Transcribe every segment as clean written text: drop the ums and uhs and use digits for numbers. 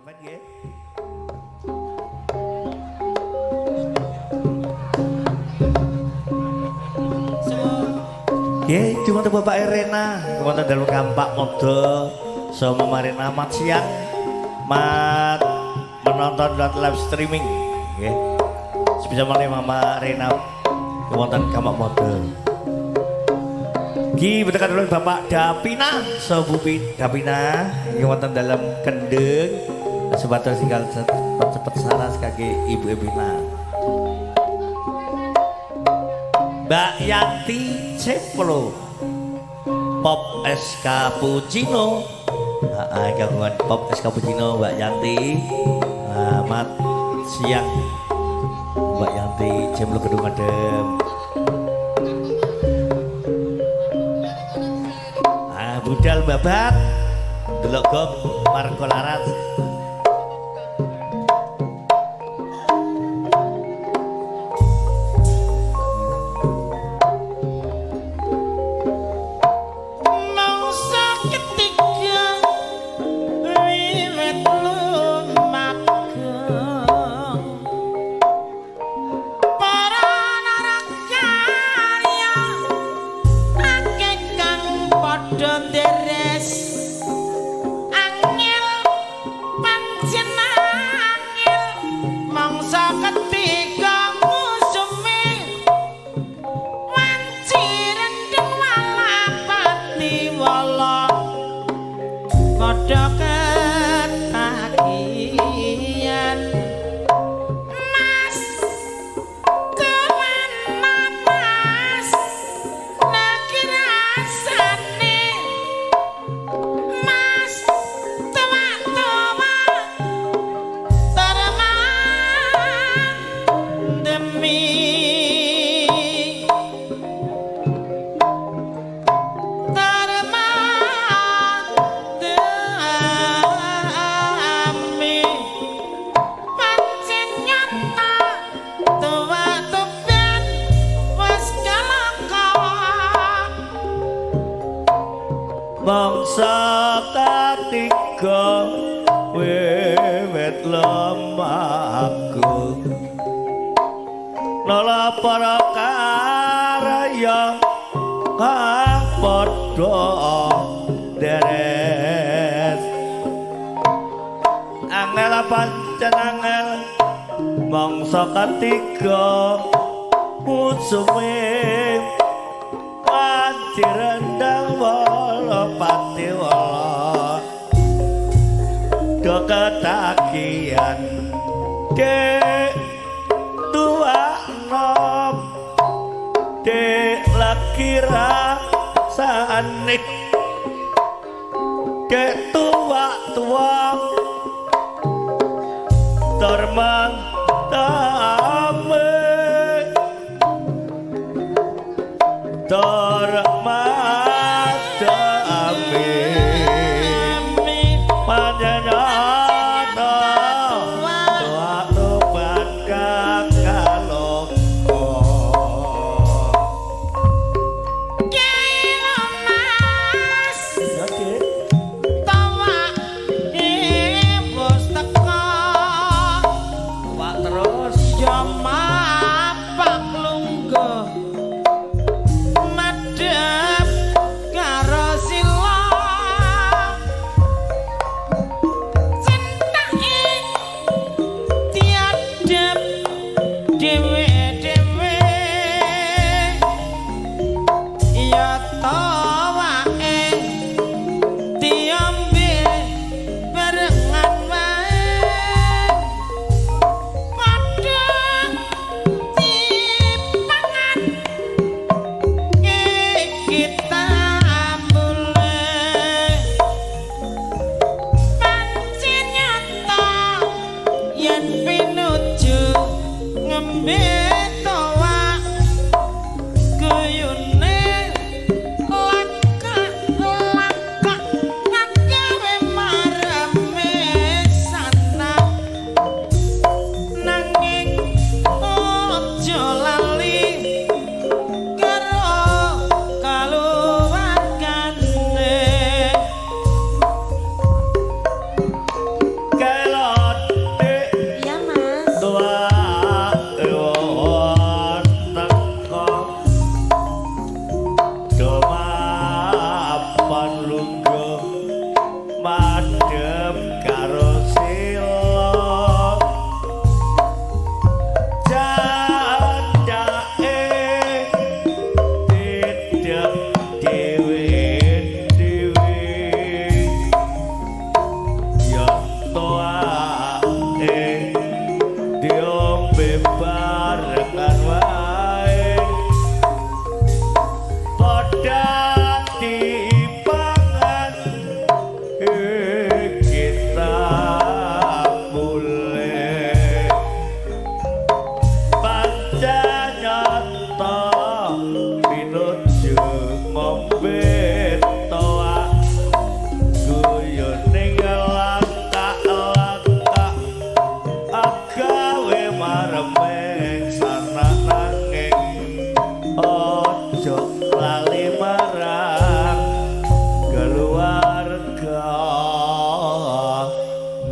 Noven nggih. Nggih, dumateng Bapak Irena, wonten dalem kampak modo sama Marina mat siang mat menonton live streaming nggih. Sebisa malih Mama Rena wonten kampak modo. Ki betekan dulu Bapak Dapina, so Bupi Dapina, yang wonten dalam kendeng, sebatas tinggal cepet saras kaki Ibu Ebina. Mbak Yanti Ceplo, Pop es Cappuccino, gabungan Pop es Cappuccino Mbak Yanti, mat siang Mbak Yanti Ceplo Gedung Adem. Budal babat delok gop Marco Larat bangsa katiga wiwit lemaku nala para karya kang padha deres angel pancen angel bangsa katiga musuhe rendang wala pati wala do ketakian dek tua nom dek lagi rasane dek tua termang tame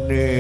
Nih.